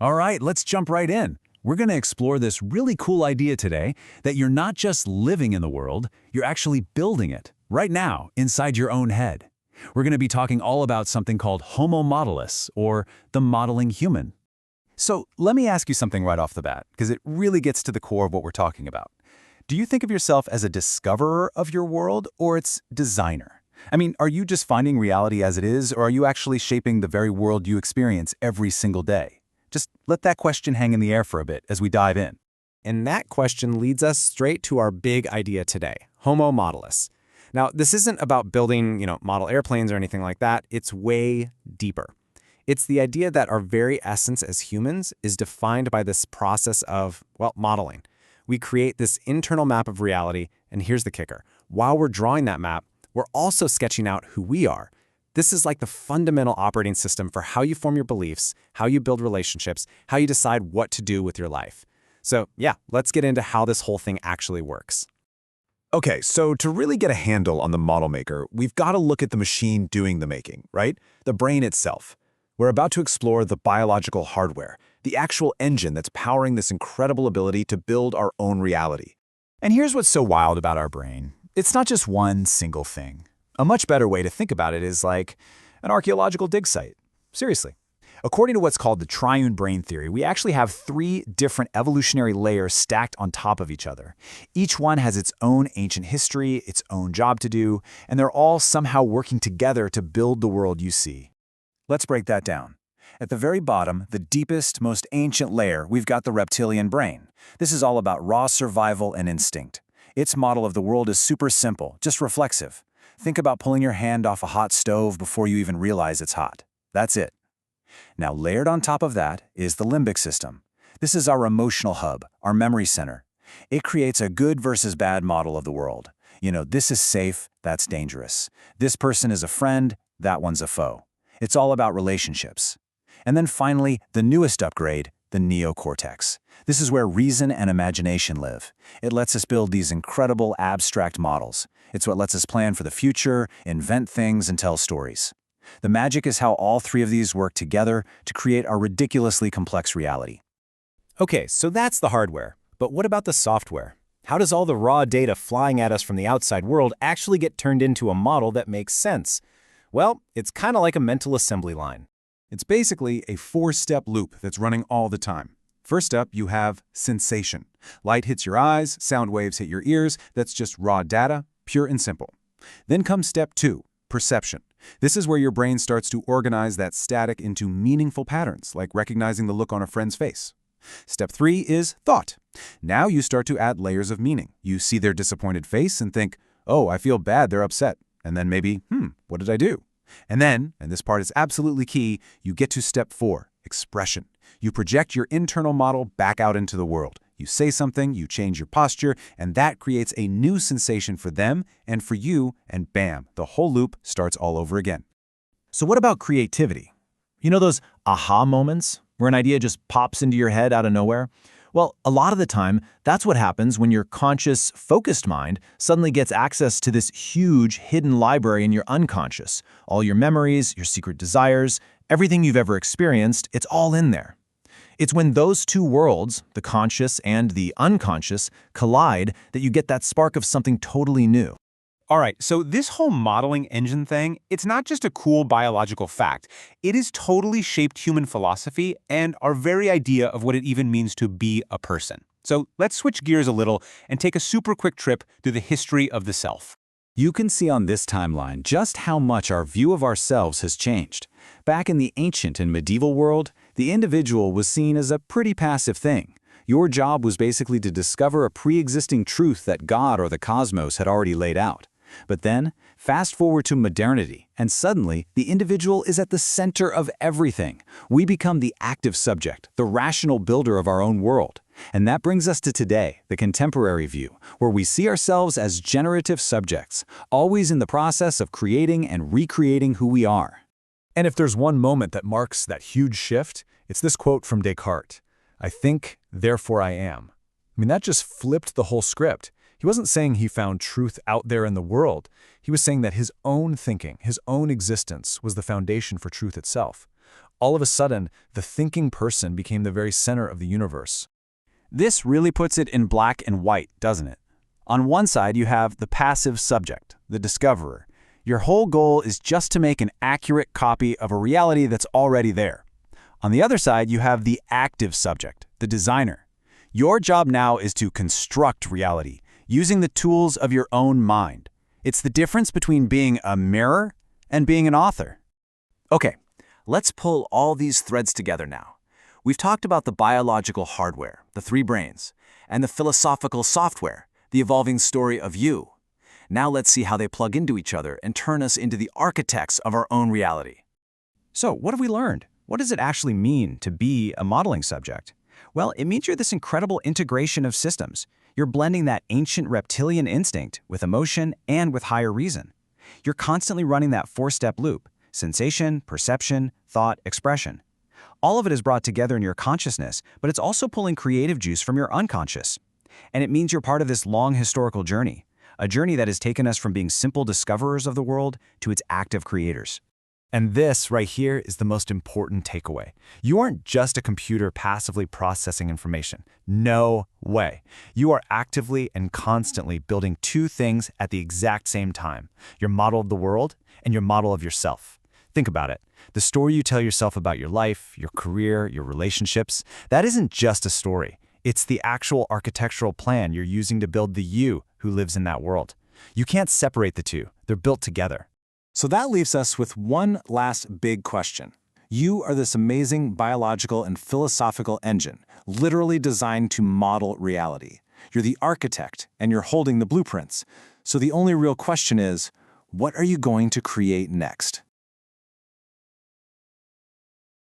All right, let's jump right in. We're going to explore this really cool idea today that you're not just living in the world, you're actually building it right now inside your own head. We're going to be talking all about something called Homo Modellus, or the modeling human. So let me ask you something right off the bat, because it really gets to the core of what we're talking about. Do you think of yourself as a discoverer of your world or its designer? I mean, are you just finding reality as it is, or are you actually shaping the very world you experience every single day? Just let that question hang in the air for a bit as we dive in. And that question leads us straight to our big idea today, Homo Modellus. Now, this isn't about building, model airplanes or anything like that. It's way deeper. It's the idea that our very essence as humans is defined by this process of, modeling. We create this internal map of reality, and here's the kicker. While we're drawing that map, we're also sketching out who we are. This is like the fundamental operating system for how you form your beliefs, how you build relationships, how you decide what to do with your life. So yeah, let's get into how this whole thing actually works. Okay, so to really get a handle on the model maker, we've got to look at the machine doing the making, right? The brain itself. We're about to explore the biological hardware, the actual engine that's powering this incredible ability to build our own reality. And here's what's so wild about our brain. It's not just one single thing. A much better way to think about it is like an archaeological dig site. Seriously. According to what's called the triune brain theory, we actually have 3 different evolutionary layers stacked on top of each other. Each one has its own ancient history, its own job to do, and they're all somehow working together to build the world you see. Let's break that down. At the very bottom, the deepest, most ancient layer, we've got the reptilian brain. This is all about raw survival and instinct. Its model of the world is super simple, just reflexive. Think about pulling your hand off a hot stove before you even realize it's hot. That's it. Now, layered on top of that is the limbic system. This is our emotional hub, our memory center. It creates a good versus bad model of the world. This is safe, that's dangerous. This person is a friend, that one's a foe. It's all about relationships. And then finally, the newest upgrade, the neocortex. This is where reason and imagination live. It lets us build these incredible abstract models. It's what lets us plan for the future, invent things, and tell stories. The magic is how all 3 of these work together to create our ridiculously complex reality. Okay, so that's the hardware. But what about the software? How does all the raw data flying at us from the outside world actually get turned into a model that makes sense? Well, it's kind of like a mental assembly line. It's basically a 4-step loop that's running all the time. First up, you have sensation. Light hits your eyes, sound waves hit your ears. That's just raw data, pure and simple. Then comes step 2, perception. This is where your brain starts to organize that static into meaningful patterns, like recognizing the look on a friend's face. Step 3 is thought. Now you start to add layers of meaning. You see their disappointed face and think, oh, I feel bad they're upset. And then maybe, what did I do? And then, and this part is absolutely key, you get to step 4, expression. You project your internal model back out into the world. You say something, you change your posture, and that creates a new sensation for them and for you, and bam, the whole loop starts all over again. So what about creativity? Those aha moments where an idea just pops into your head out of nowhere? Well, a lot of the time, that's what happens when your conscious, focused mind suddenly gets access to this huge, hidden library in your unconscious. All your memories, your secret desires, everything you've ever experienced, it's all in there. It's when those 2 worlds, the conscious and the unconscious, collide that you get that spark of something totally new. All right, so this whole modeling engine thing, it's not just a cool biological fact. It has totally shaped human philosophy and our very idea of what it even means to be a person. So let's switch gears a little and take a super quick trip through the history of the self. You can see on this timeline just how much our view of ourselves has changed. Back in the ancient and medieval world, the individual was seen as a pretty passive thing. Your job was basically to discover a pre-existing truth that God or the cosmos had already laid out. But then, fast forward to modernity, and suddenly, the individual is at the center of everything. We become the active subject, the rational builder of our own world. And that brings us to today, the contemporary view, where we see ourselves as generative subjects, always in the process of creating and recreating who we are. And if there's one moment that marks that huge shift, it's this quote from Descartes, "I think, therefore I am." That just flipped the whole script. He wasn't saying he found truth out there in the world. He was saying that his own thinking, his own existence, was the foundation for truth itself. All of a sudden, the thinking person became the very center of the universe. This really puts it in black and white, doesn't it? On one side, you have the passive subject, the discoverer. Your whole goal is just to make an accurate copy of a reality that's already there. On the other side, you have the active subject, the designer. Your job now is to construct reality, using the tools of your own mind. It's the difference between being a mirror and being an author. Okay, let's pull all these threads together now. We've talked about the biological hardware, the three brains, and the philosophical software, the evolving story of you. Now let's see how they plug into each other and turn us into the architects of our own reality. So, what have we learned? What does it actually mean to be a modeling subject? Well, it means you're this incredible integration of systems. You're blending that ancient reptilian instinct with emotion and with higher reason. You're constantly running that four-step loop: sensation, perception, thought, expression. All of it is brought together in your consciousness, but it's also pulling creative juice from your unconscious. And it means you're part of this long historical journey, a journey that has taken us from being simple discoverers of the world to its active creators. And this right here is the most important takeaway. You aren't just a computer passively processing information. No way. You are actively and constantly building two things at the exact same time: your model of the world and your model of yourself. Think about it. The story you tell yourself about your life, your career, your relationships, that isn't just a story. It's the actual architectural plan you're using to build the you who lives in that world. You can't separate the two. They're built together. So that leaves us with one last big question. You are this amazing biological and philosophical engine, literally designed to model reality. You're the architect, and you're holding the blueprints. So the only real question is, what are you going to create next?